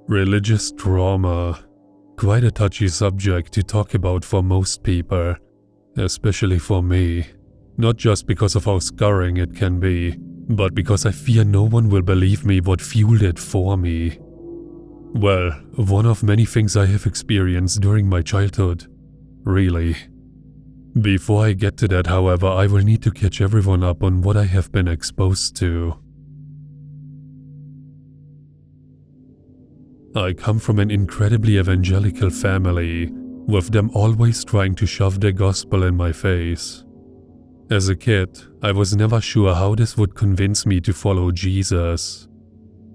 Religious trauma. Quite a touchy subject to talk about for most people, especially for me. Not just because of how scarring it can be, but because I fear no one will believe me what fueled it for me. Well, one of many things I have experienced during my childhood. Really. Before I get to that, however, I will need to catch everyone up on what I have been exposed to. I come from an incredibly evangelical family, with them always trying to shove the gospel in my face. As a kid, I was never sure how this would convince me to follow Jesus.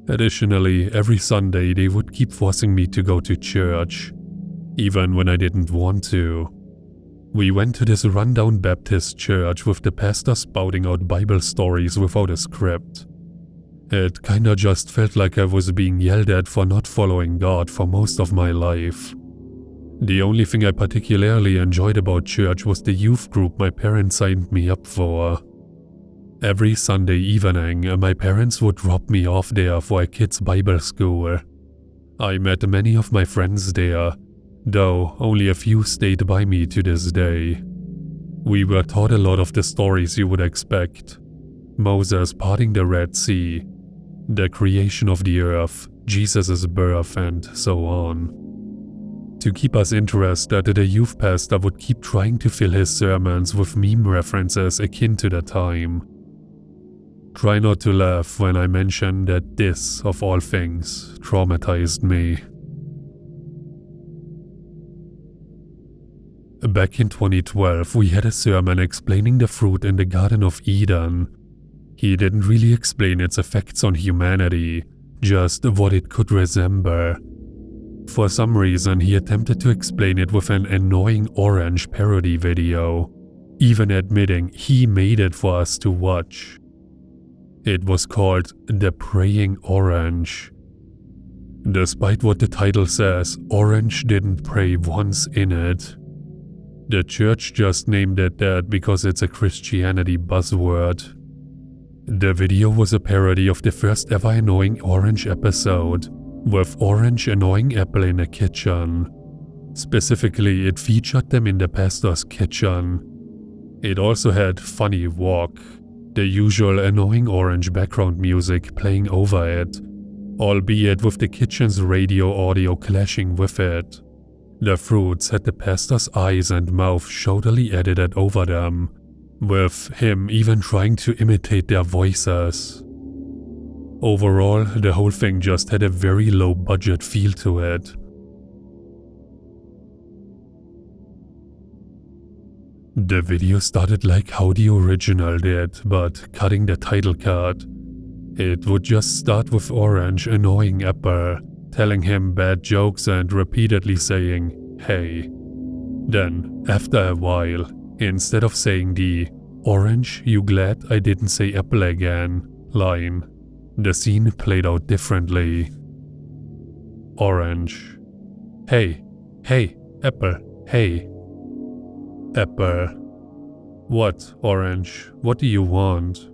Additionally, every Sunday they would keep forcing me to go to church, even when I didn't want to. We went to this rundown Baptist church with the pastor spouting out Bible stories without a script. It kinda just felt like I was being yelled at for not following God for most of my life. The only thing I particularly enjoyed about church was the youth group my parents signed me up for. Every Sunday evening, my parents would drop me off there for a kids' Bible school. I met many of my friends there, though only a few stayed by me to this day. We were taught a lot of the stories you would expect. Moses parting the Red Sea, the creation of the earth, Jesus' birth, and so on. To keep us interested, the youth pastor would keep trying to fill his sermons with meme references akin to the time. Try not to laugh when I mention that this, of all things, traumatized me. Back in 2012, we had a sermon explaining the fruit in the Garden of Eden. He didn't really explain its effects on humanity, just what it could resemble. For some reason, he attempted to explain it with an annoying orange parody video, even admitting he made it for us to watch. It was called The Praying Orange. Despite what the title says, Orange didn't pray once in it. The church just named it that because it's a Christianity buzzword. The video was a parody of the first ever Annoying Orange episode, with Orange annoying Apple in a kitchen. Specifically, it featured them in the pastor's kitchen. It also had Funny Walk, the usual annoying Orange background music playing over it, albeit with the kitchen's radio audio clashing with it. The fruits had the pastor's eyes and mouth shoddily edited over them, with him even trying to imitate their voices. Overall, the whole thing just had a very low-budget feel to it. The video started like how the original did, but cutting the title card. It would just start with Orange annoying Apple, telling him bad jokes and repeatedly saying, "Hey." Then, after a while, instead of saying the "Orange, you glad I didn't say Apple again" line, the scene played out differently. Orange: "Hey, hey, Apple, hey." Apple: "What, Orange? What do you want?"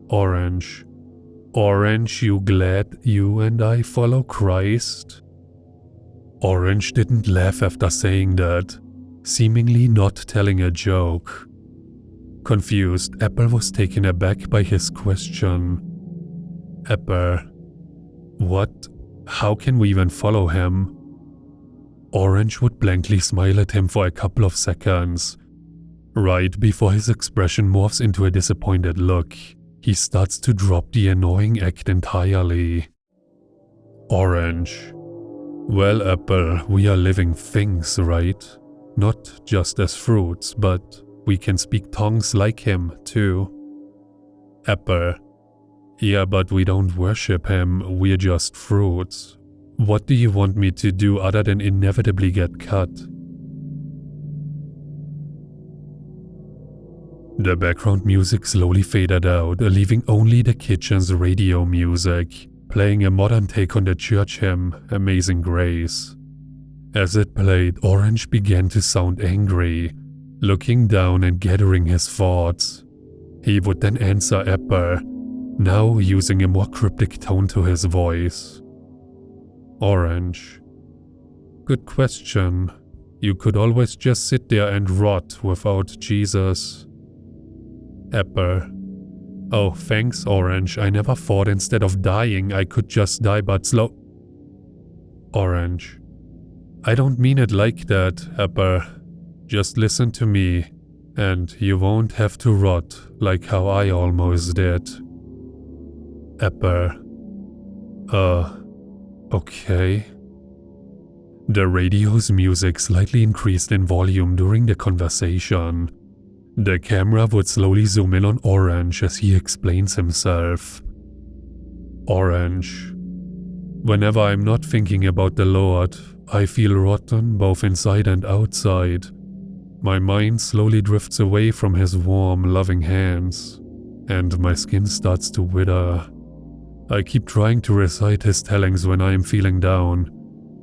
Orange: "Orange, you glad you and I follow Christ?" Orange didn't laugh after saying that, seemingly not telling a joke. Confused, Apple was taken aback by his question. Apple: "What? How can we even follow him?" Orange would blankly smile at him for a couple of seconds. Right before his expression morphs into a disappointed look, he starts to drop the annoying act entirely. Orange: "Well, Apple, we are living things, right? Not just as fruits, but we can speak tongues like him, too." Apple: "Yeah, but we don't worship him, we're just fruits. What do you want me to do other than inevitably get cut?" The background music slowly faded out, leaving only the kitchen's radio music, playing a modern take on the church hymn, Amazing Grace. As it played, Orange began to sound angry, looking down and gathering his thoughts. He would then answer Apple, now using a more cryptic tone to his voice. Orange. Good question. You could always just sit there and rot without Jesus. Apple. Oh, thanks, Orange. I never thought instead of dying I could just die but slow. Orange. I don't mean it like that, Apple. Just listen to me, and you won't have to rot like how I almost did. Apple. Okay. The radio's music slightly increased in volume during the conversation. The camera would slowly zoom in on Orange as he explains himself. Orange. Whenever I'm not thinking about the Lord, I feel rotten both inside and outside. My mind slowly drifts away from his warm, loving hands, and my skin starts to wither. I keep trying to recite his tellings when I am feeling down,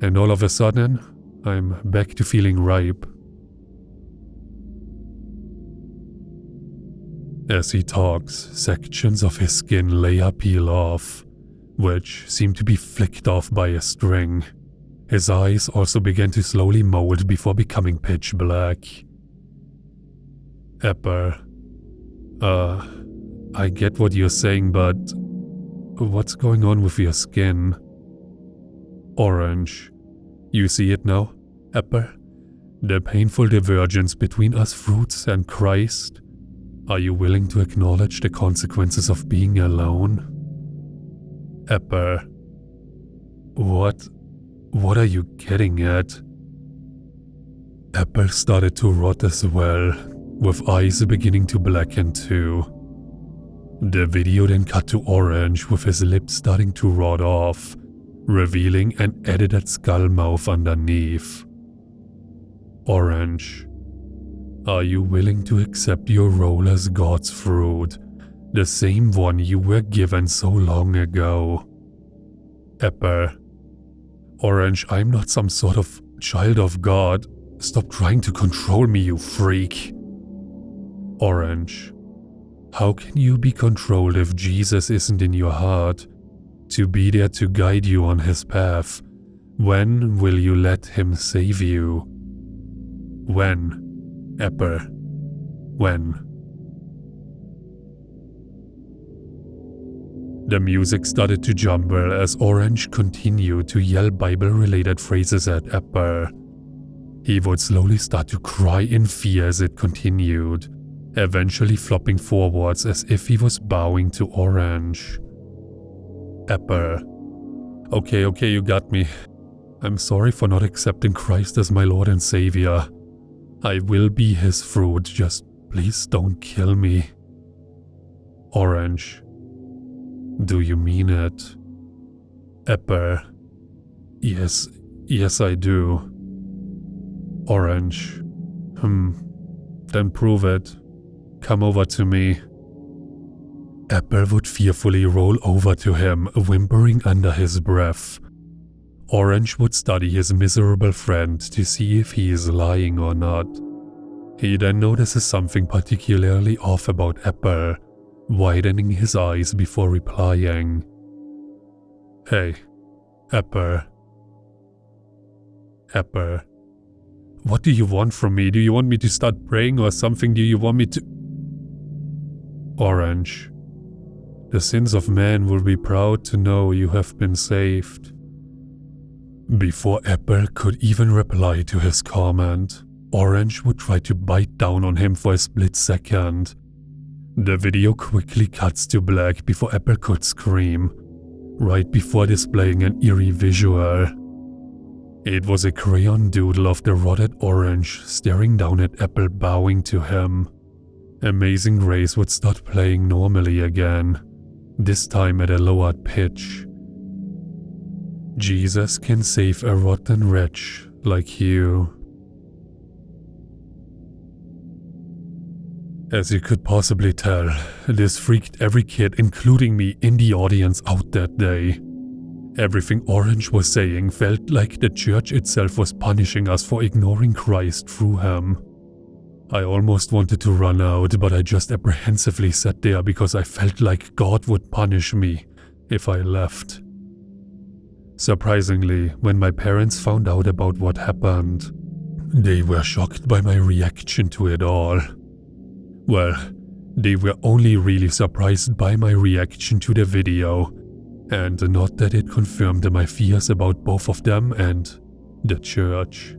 and all of a sudden, I'm back to feeling ripe. As he talks, sections of his skin layer peel off, which seem to be flicked off by a string. His eyes also begin to slowly mold before becoming pitch black. Apple. I get what you're saying, but what's going on with your skin? Orange. You see it now, Apple? The painful divergence between us fruits and Christ? Are you willing to acknowledge the consequences of being alone? Apple. What are you getting at? Apple started to rot as well, with eyes beginning to blacken too. The video then cut to Orange with his lips starting to rot off, revealing an edited skull mouth underneath. Orange. Are you willing to accept your role as God's fruit, the same one you were given so long ago? Apple. Orange, I'm not some sort of child of God. Stop trying to control me, you freak. Orange. How can you be controlled if Jesus isn't in your heart, to be there to guide you on his path? When will you let him save you? When? Apple. When? The music started to jumble as Orange continued to yell Bible-related phrases at Apple. He would slowly start to cry in fear as it continued, eventually flopping forwards as if he was bowing to Orange. Apple. Okay, you got me. I'm sorry for not accepting Christ as my Lord and Savior. I will be his fruit, just please don't kill me. Orange. Do you mean it? Apple. Yes, I do. Orange. Then prove it. Come over to me. Apple would fearfully roll over to him, whimpering under his breath. Orange would study his miserable friend to see if he is lying or not. He then notices something particularly off about Apple, widening his eyes before replying. Hey, Apple. Apple. What do you want from me? Do you want me to start praying or something? Do you want me to... Orange. The sins of man will be proud to know you have been saved. Before Apple could even reply to his comment, Orange would try to bite down on him for a split second. The video quickly cuts to black before Apple could scream, right before displaying an eerie visual. It was a crayon doodle of the rotted Orange staring down at Apple, bowing to him. Amazing Grace would start playing normally again, this time at a lowered pitch. Jesus can save a rotten wretch like you. As you could possibly tell, this freaked every kid, including me, in the audience out that day. Everything Orange was saying felt like the church itself was punishing us for ignoring Christ through him. I almost wanted to run out, but I just apprehensively sat there because I felt like God would punish me if I left. Surprisingly, when my parents found out about what happened, they were shocked by my reaction to it all. Well, they were only really surprised by my reaction to the video, and not that it confirmed my fears about both of them and the church.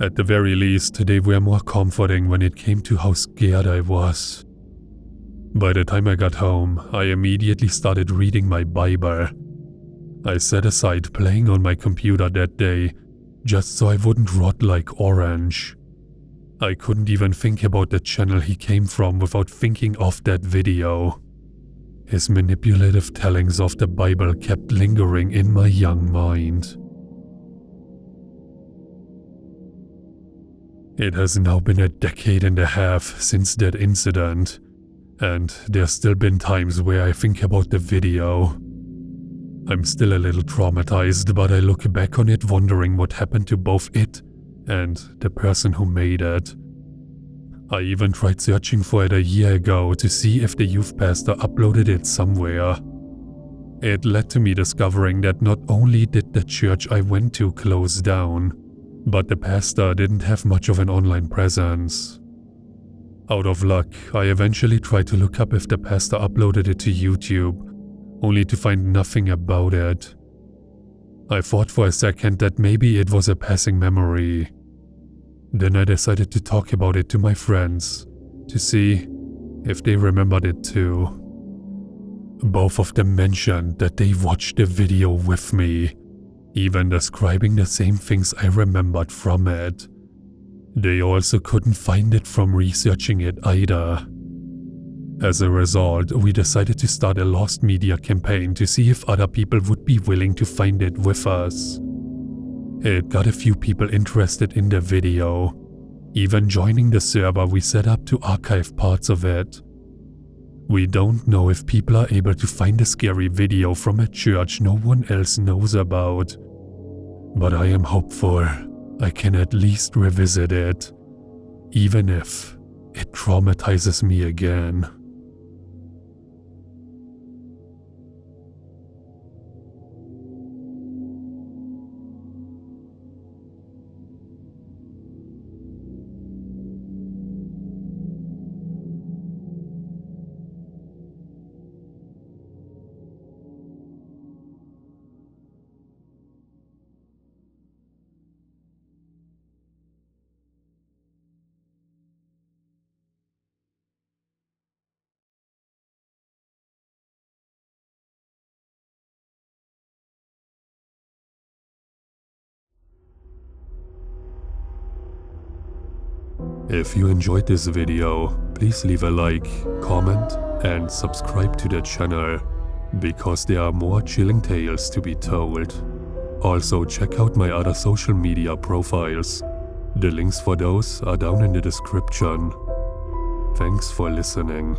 At the very least, they were more comforting when it came to how scared I was. By the time I got home, I immediately started reading my Bible. I set aside playing on my computer that day, just so I wouldn't rot like Orange. I couldn't even think about the channel he came from without thinking of that video. His manipulative tellings of the Bible kept lingering in my young mind. It has now been a decade and a half since that incident, and there's still been times where I think about the video. I'm still a little traumatized, but I look back on it wondering what happened to both it and the person who made it. I even tried searching for it a year ago to see if the youth pastor uploaded it somewhere. It led to me discovering that not only did the church I went to close down, but the pastor didn't have much of an online presence. Out of luck, I eventually tried to look up if the pastor uploaded it to YouTube, only to find nothing about it. I thought for a second that maybe it was a passing memory. Then I decided to talk about it to my friends, to see if they remembered it too. Both of them mentioned that they watched the video with me, even describing the same things I remembered from it. They also couldn't find it from researching it either. As a result, we decided to start a lost media campaign to see if other people would be willing to find it with us. It got a few people interested in the video, even joining the server we set up to archive parts of it. We don't know if people are able to find a scary video from a church no one else knows about, but I am hopeful I can at least revisit it, even if it traumatizes me again. If you enjoyed this video, please leave a like, comment, and subscribe to the channel, because there are more chilling tales to be told. Also, check out my other social media profiles. The links for those are down in the description. Thanks for listening.